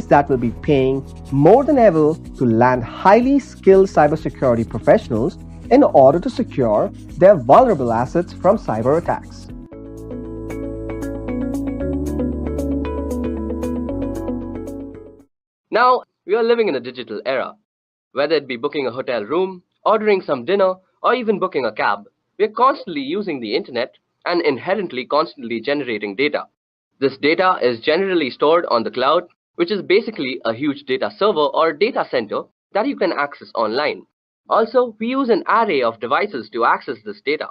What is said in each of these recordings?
that will be paying more than ever to land highly skilled cybersecurity professionals in order to secure their vulnerable assets from cyber attacks. Now, we are living in a digital era. Whether it be booking a hotel room, ordering some dinner, or even booking a cab, we are constantly using the internet and inherently constantly generating data. This data is generally stored on the cloud, which is basically a huge data server or data center that you can access online. Also, we use an array of devices to access this data.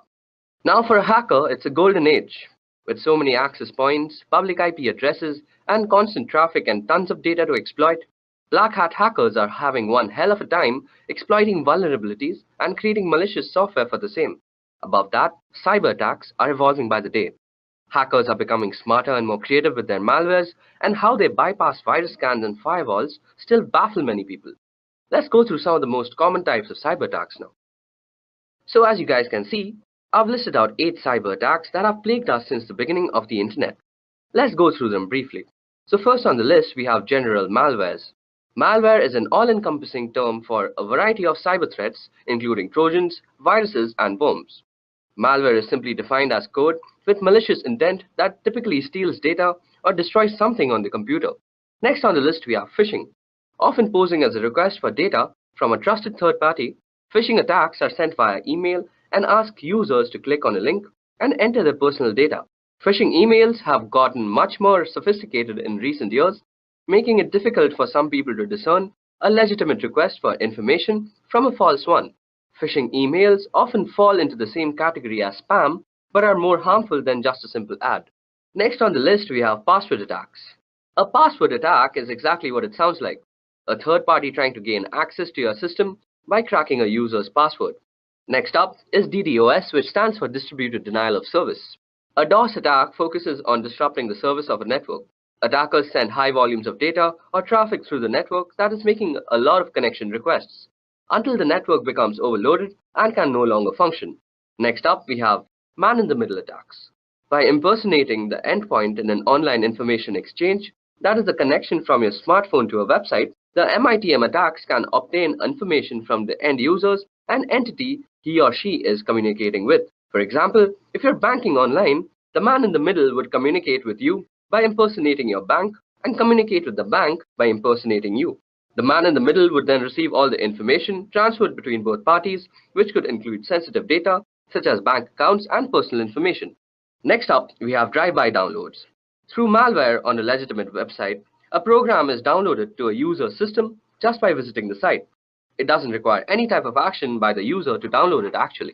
Now for a hacker, it's a golden age. With so many access points, public IP addresses, and constant traffic and tons of data to exploit, black hat hackers are having one hell of a time exploiting vulnerabilities and creating malicious software for the same. Above that, cyber attacks are evolving by the day. Hackers are becoming smarter and more creative with their malwares, and how they bypass virus scans and firewalls still baffle many people. Let's go through some of the most common types of cyber attacks now. So as you guys can see, I've listed out 8 cyber attacks that have plagued us since the beginning of the internet. Let's go through them briefly. So first on the list we have general malwares. Malware is an all-encompassing term for a variety of cyber threats, including trojans, viruses, and worms. Malware is simply defined as code with malicious intent that typically steals data or destroys something on the computer. Next on the list we have phishing. Often posing as a request for data from a trusted third party, phishing attacks are sent via email and ask users to click on a link and enter their personal data. Phishing emails have gotten much more sophisticated in recent years, making it difficult for some people to discern a legitimate request for information from a false one. Phishing emails often fall into the same category as spam, but are more harmful than just a simple ad. Next on the list we have password attacks. A password attack is exactly what it sounds like. A third party trying to gain access to your system by cracking a user's password. Next up is DDoS, which stands for Distributed Denial of Service. A DOS attack focuses on disrupting the service of a network. Attackers send high volumes of data or traffic through the network that is making a lot of connection requests, until the network becomes overloaded and can no longer function. Next up, we have man-in-the-middle attacks. By impersonating the endpoint in an online information exchange, that is the connection from your smartphone to a website, the MITM attacks can obtain information from the end users and entity he or she is communicating with. For example, if you're banking online, the man in the middle would communicate with you by impersonating your bank and communicate with the bank by impersonating you. The man in the middle would then receive all the information transferred between both parties, which could include sensitive data such as bank accounts and personal information. Next up, we have drive-by downloads. Through malware on a legitimate website, a program is downloaded to a user's system just by visiting the site. It doesn't require any type of action by the user to download it actually.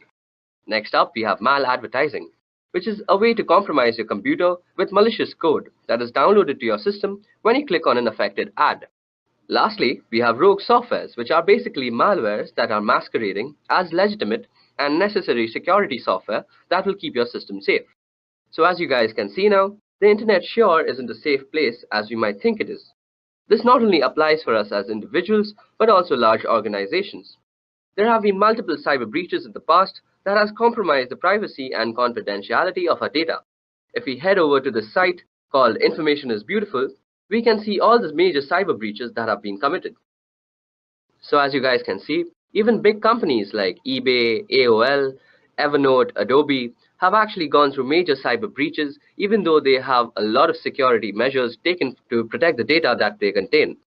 Next up, we have maladvertising, which is a way to compromise your computer with malicious code that is downloaded to your system when you click on an affected ad. Lastly, we have rogue softwares, which are basically malwares that are masquerading as legitimate and necessary security software that will keep your system safe. So as you guys can see now, the internet sure isn't a safe place as we might think it is. This not only applies for us as individuals, but also large organizations. There have been multiple cyber breaches in the past that has compromised the privacy and confidentiality of our data. If we head over to this site called Information is Beautiful, we can see all the major cyber breaches that have been committed. So as you guys can see, even big companies like eBay, AOL, Evernote, Adobe have actually gone through major cyber breaches, even though they have a lot of security measures taken to protect the data that they contain.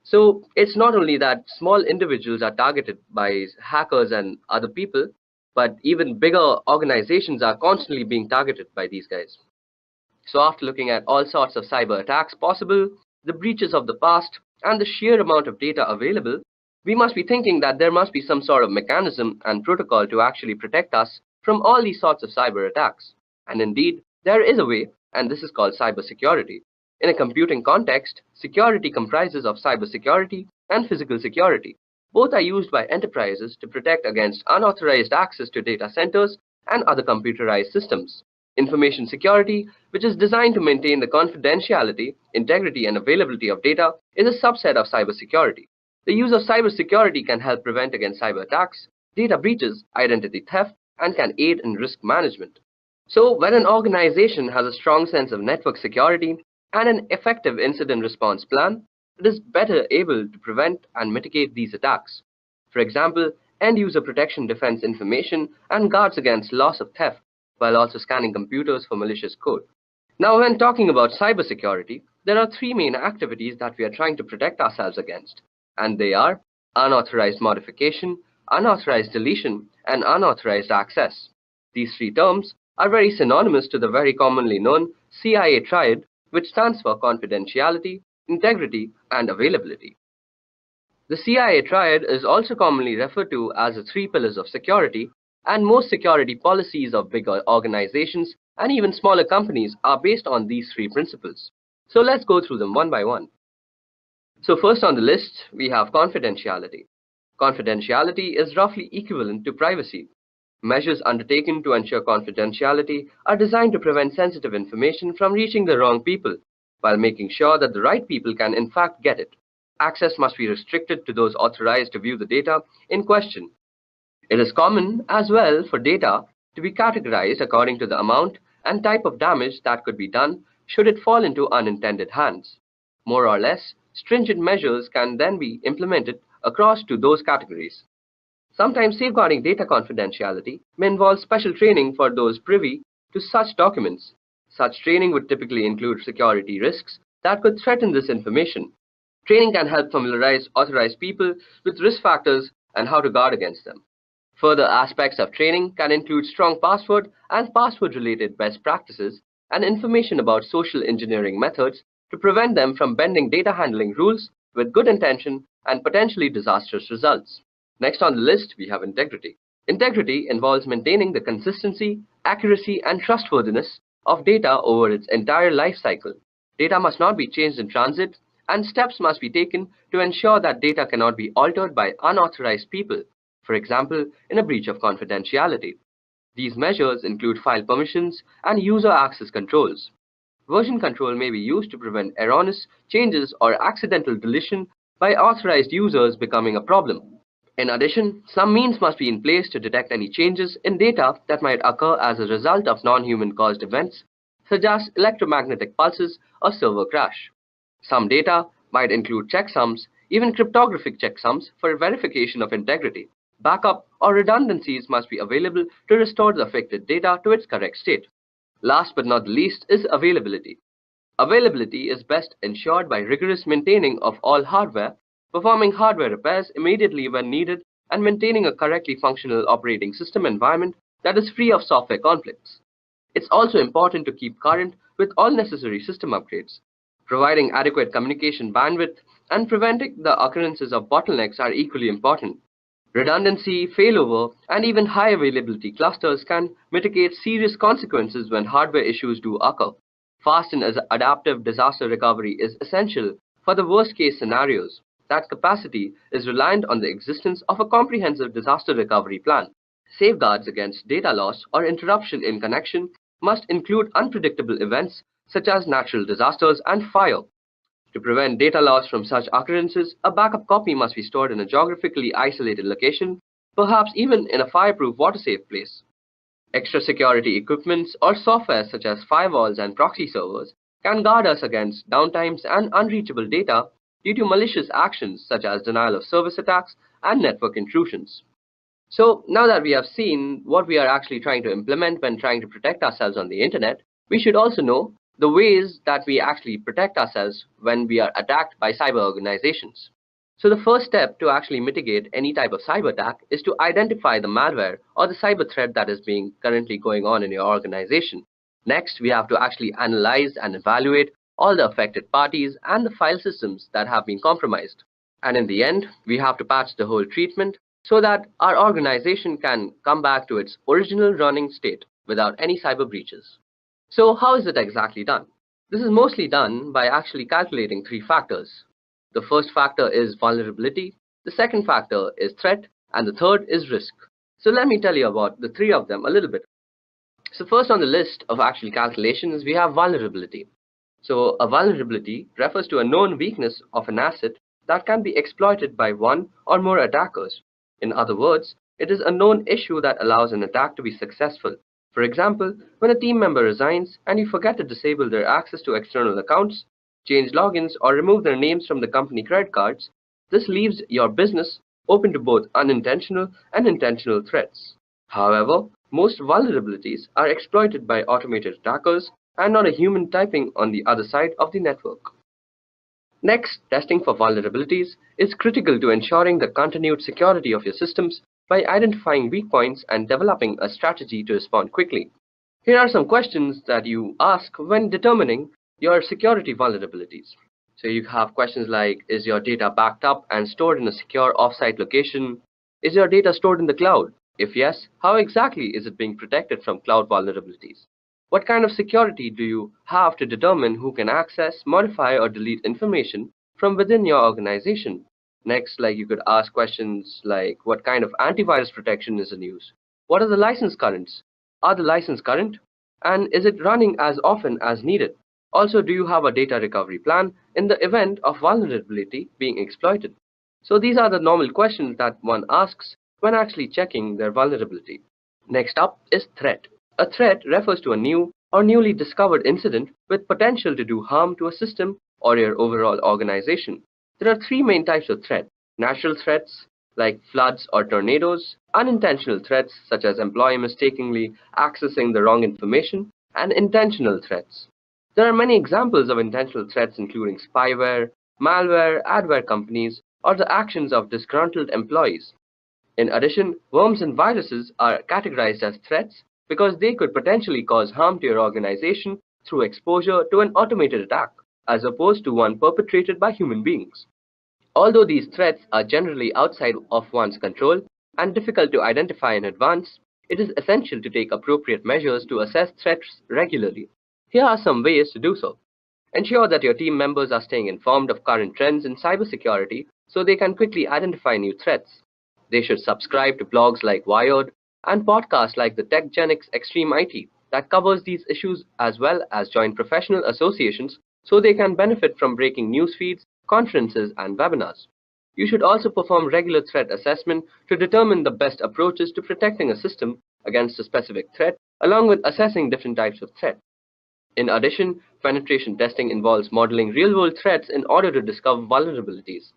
So it's not only that small individuals are targeted by hackers and other people, but even bigger organizations are constantly being targeted by these guys. So after looking at all sorts of cyber attacks possible, the breaches of the past, and the sheer amount of data available, we must be thinking that there must be some sort of mechanism and protocol to actually protect us from all these sorts of cyber attacks. And indeed, there is a way, and this is called cybersecurity. In a computing context, security comprises of cybersecurity and physical security. Both are used by enterprises to protect against unauthorized access to data centers and other computerized systems. Information security, which is designed to maintain the confidentiality, integrity, and availability of data, is a subset of cybersecurity. The use of cybersecurity can help prevent against cyber attacks, data breaches, identity theft, and can aid in risk management. So, when an organization has a strong sense of network security and an effective incident response plan, it is better able to prevent and mitigate these attacks. For example, end-user protection defends information and guards against loss of theft, while also scanning computers for malicious code. Now, when talking about cybersecurity, there are three main activities that we are trying to protect ourselves against, and they are unauthorized modification, unauthorized deletion, and unauthorized access. These three terms are very synonymous to the very commonly known CIA triad, which stands for confidentiality, integrity, and availability. The CIA triad is also commonly referred to as the three pillars of security, and most security policies of bigger organizations and even smaller companies are based on these three principles. So let's go through them one by one. So first on the list, we have confidentiality. Confidentiality is roughly equivalent to privacy. Measures undertaken to ensure confidentiality are designed to prevent sensitive information from reaching the wrong people, while making sure that the right people can in fact get it. Access must be restricted to those authorized to view the data in question. It is common as well for data to be categorized according to the amount and type of damage that could be done should it fall into unintended hands. More or less, stringent measures can then be implemented across to those categories. Sometimes safeguarding data confidentiality may involve special training for those privy to such documents. Such training would typically include security risks that could threaten this information. Training can help familiarize authorized people with risk factors and how to guard against them. Further aspects of training can include strong password and password-related best practices and information about social engineering methods to prevent them from bending data handling rules with good intention and potentially disastrous results. Next on the list, we have integrity. Integrity involves maintaining the consistency, accuracy, and trustworthiness of data over its entire life cycle. Data must not be changed in transit, and steps must be taken to ensure that data cannot be altered by unauthorized people, for example, in a breach of confidentiality. These measures include file permissions and user access controls. Version control may be used to prevent erroneous changes or accidental deletion by authorized users becoming a problem. In addition, some means must be in place to detect any changes in data that might occur as a result of non-human caused events, such as electromagnetic pulses or server crash. Some data might include checksums, even cryptographic checksums for verification of integrity. Backup or redundancies must be available to restore the affected data to its correct state. Last but not the least is availability. Availability is best ensured by rigorous maintaining of all hardware, performing hardware repairs immediately when needed, and maintaining a correctly functional operating system environment that is free of software conflicts. It's also important to keep current with all necessary system upgrades. Providing adequate communication bandwidth and preventing the occurrences of bottlenecks are equally important. Redundancy, failover, and even high availability clusters can mitigate serious consequences when hardware issues do occur. Fast and adaptive disaster recovery is essential for the worst-case scenarios. That capacity is reliant on the existence of a comprehensive disaster recovery plan. Safeguards against data loss or interruption in connection must include unpredictable events such as natural disasters and fire. To prevent data loss from such occurrences, a backup copy must be stored in a geographically isolated location, perhaps even in a fireproof water-safe place. Extra security equipments or software such as firewalls and proxy servers can guard us against downtimes and unreachable data due to malicious actions such as denial of service attacks and network intrusions. So now that we have seen what we are actually trying to implement when trying to protect ourselves on the internet, we should also know the ways that we actually protect ourselves when we are attacked by cyber organizations. So the first step to actually mitigate any type of cyber attack is to identify the malware or the cyber threat that is being currently going on in your organization. Next, we have to actually analyze and evaluate all the affected parties and the file systems that have been compromised. And in the end, we have to patch the whole treatment so that our organization can come back to its original running state without any cyber breaches. So how is it exactly done? This is mostly done by actually calculating three factors. The first factor is vulnerability, the second factor is threat, and the third is risk. So let me tell you about the three of them a little bit. So first on the list of actual calculations, we have vulnerability. So a vulnerability refers to a known weakness of an asset that can be exploited by one or more attackers. In other words, it is a known issue that allows an attack to be successful. For example, when a team member resigns and you forget to disable their access to external accounts, change logins, or remove their names from the company credit cards, this leaves your business open to both unintentional and intentional threats. However, most vulnerabilities are exploited by automated attackers and not a human typing on the other side of the network. Next, testing for vulnerabilities is critical to ensuring the continued security of your systems by identifying weak points and developing a strategy to respond quickly. Here are some questions that you ask when determining your security vulnerabilities. So you have questions like, is your data backed up and stored in a secure offsite location? Is your data stored in the cloud? If yes, how exactly is it being protected from cloud vulnerabilities? What kind of security do you have to determine who can access, modify, or delete information from within your organization? Next, you could ask questions like, what kind of antivirus protection is in use? What are the license currents? Are the license current? And is it running as often as needed? Also, do you have a data recovery plan in the event of vulnerability being exploited? So these are the normal questions that one asks when actually checking their vulnerability. Next up is threat. A threat refers to a new or newly discovered incident with potential to do harm to a system or your overall organization. There are three main types of threat: natural threats like floods or tornadoes, unintentional threats such as employee mistakenly accessing the wrong information, and intentional threats. There are many examples of intentional threats including spyware, malware, adware companies, or the actions of disgruntled employees. In addition, worms and viruses are categorized as threats because they could potentially cause harm to your organization through exposure to an automated attack, as opposed to one perpetrated by human beings. Although these threats are generally outside of one's control and difficult to identify in advance, it is essential to take appropriate measures to assess threats regularly. Here are some ways to do so. Ensure that your team members are staying informed of current trends in cybersecurity so they can quickly identify new threats. They should subscribe to blogs like Wired and podcasts like the TechGenics Extreme IT that covers these issues, as well as join professional associations so they can benefit from breaking news feeds, conferences, and webinars. You should also perform regular threat assessment to determine the best approaches to protecting a system against a specific threat, along with assessing different types of threat. In addition, penetration testing involves modeling real-world threats in order to discover vulnerabilities.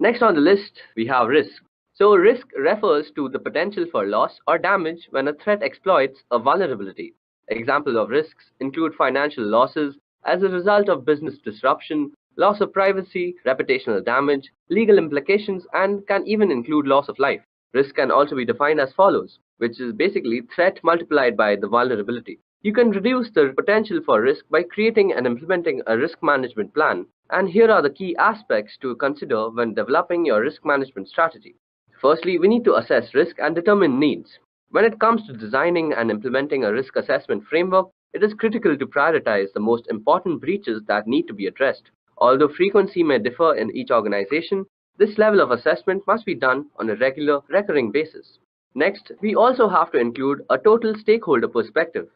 Next on the list, we have risk. So risk refers to the potential for loss or damage when a threat exploits a vulnerability. Examples of risks include financial losses as a result of business disruption, loss of privacy, reputational damage, legal implications, and can even include loss of life. Risk can also be defined as follows, which is basically threat multiplied by the vulnerability. You can reduce the potential for risk by creating and implementing a risk management plan, and here are the key aspects to consider when developing your risk management strategy. Firstly, we need to assess risk and determine needs. When it comes to designing and implementing a risk assessment framework, it is critical to prioritize the most important breaches that need to be addressed. Although frequency may differ in each organization, this level of assessment must be done on a regular, recurring basis. Next, we also have to include a total stakeholder perspective.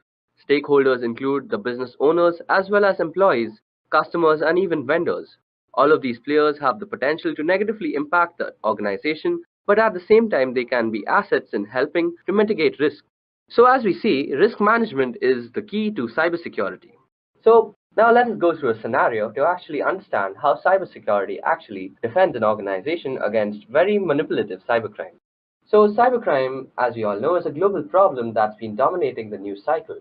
Stakeholders include the business owners as well as employees, customers, and even vendors. All of these players have the potential to negatively impact the organization, but at the same time they can be assets in helping to mitigate risk. So as we see, risk management is the key to cybersecurity. So now let us go through a scenario to actually understand how cybersecurity actually defends an organization against very manipulative cybercrime. So cybercrime, as we all know, is a global problem that's been dominating the news cycle.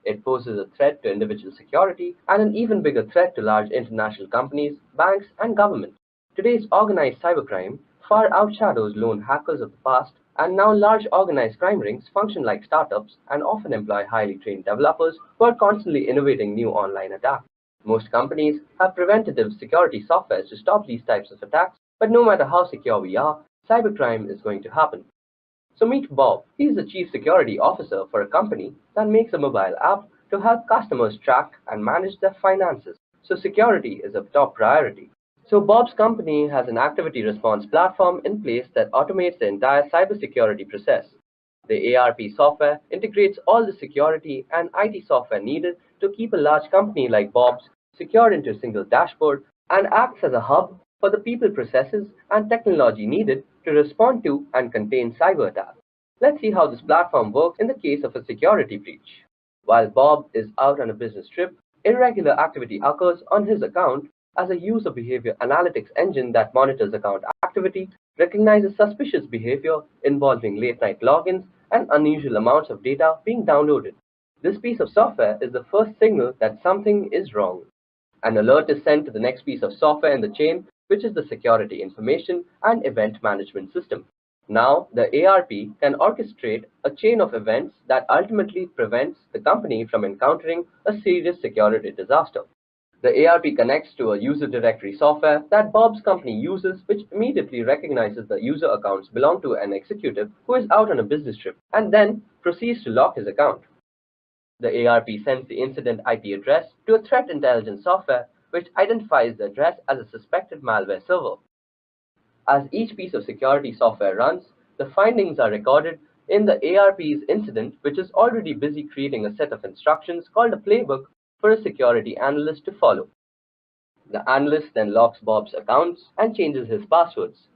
It poses a threat to individual security and an even bigger threat to large international companies, banks, and government. Today's organized cybercrime far outshadows lone hackers of the past, and now large organized crime rings function like startups and often employ highly trained developers who are constantly innovating new online attacks. Most companies have preventative security software to stop these types of attacks, but no matter how secure we are, cybercrime is going to happen. So meet Bob. He is the Chief Security Officer for a company that makes a mobile app to help customers track and manage their finances. So security is a top priority. So Bob's company has an activity response platform in place that automates the entire cybersecurity process. The ARP software integrates all the security and IT software needed to keep a large company like Bob's secured into a single dashboard and acts as a hub for the people, processes, and technology needed to respond to and contain cyber attacks. Let's see how this platform works in the case of a security breach. While Bob is out on a business trip, Irregular activity occurs on his account as a user behavior analytics engine that monitors account activity, recognizes suspicious behavior involving late night logins and unusual amounts of data being downloaded. This piece of software is the first signal that something is wrong. An alert is sent to the next piece of software in the chain, which is the Security Information and Event Management System. Now, the ARP can orchestrate a chain of events that ultimately prevents the company from encountering a serious security disaster. The ARP connects to a user directory software that Bob's company uses, which immediately recognizes the user accounts belong to an executive who is out on a business trip, and then proceeds to lock his account. The ARP sends the incident IP address to a threat intelligence software which identifies the address as a suspected malware server. As each piece of security software runs, the findings are recorded in the ARP's incident, which is already busy creating a set of instructions called a playbook for a security analyst to follow. The analyst then locks Bob's accounts and changes his passwords.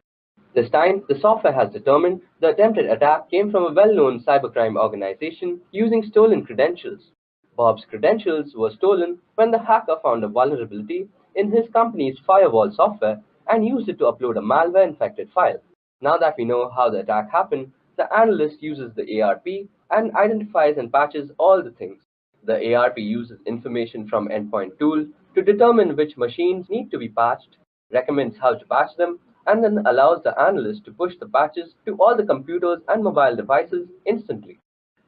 This time, the software has determined the attempted attack came from a well-known cybercrime organization using stolen credentials. Bob's credentials were stolen when the hacker found a vulnerability in his company's firewall software and used it to upload a malware-infected file. Now that we know how the attack happened, the analyst uses the ARP and identifies and patches all the things. The ARP uses information from Endpoint Tool to determine which machines need to be patched, recommends how to patch them, and then allows the analyst to push the patches to all the computers and mobile devices instantly.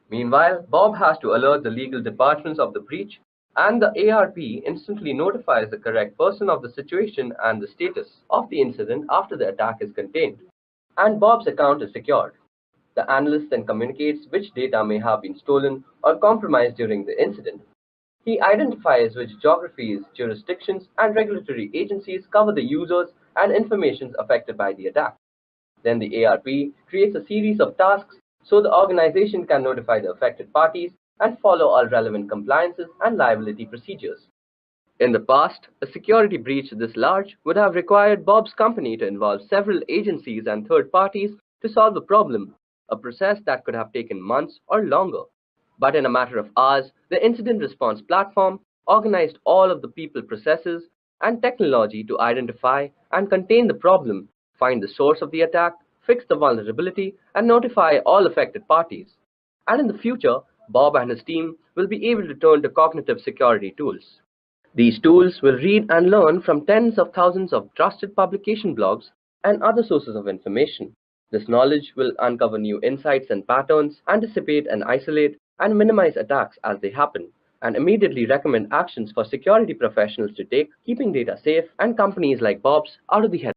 Meanwhile, Bob has to alert the legal departments of the breach, and the ARP instantly notifies the correct person of the situation and the status of the incident after the attack is contained. And Bob's account is secured. The analyst then communicates which data may have been stolen or compromised during the incident. He identifies which geographies, jurisdictions, and regulatory agencies cover the users and information affected by the attack. Then the ARP creates a series of tasks so the organization can notify the affected parties and follow all relevant compliances and liability procedures. In the past, a security breach this large would have required Bob's company to involve several agencies and third parties to solve the problem, a process that could have taken months or longer. But in a matter of hours, the incident response platform organized all of the people, processes, and technology to identify and contain the problem, find the source of the attack, fix the vulnerability, and notify all affected parties. And in the future, Bob and his team will be able to turn to cognitive security tools. These tools will read and learn from tens of thousands of trusted publication blogs and other sources of information. This knowledge will uncover new insights and patterns, anticipate and isolate and minimize attacks as they happen, and immediately recommend actions for security professionals to take, keeping data safe and companies like Bob's out of the head.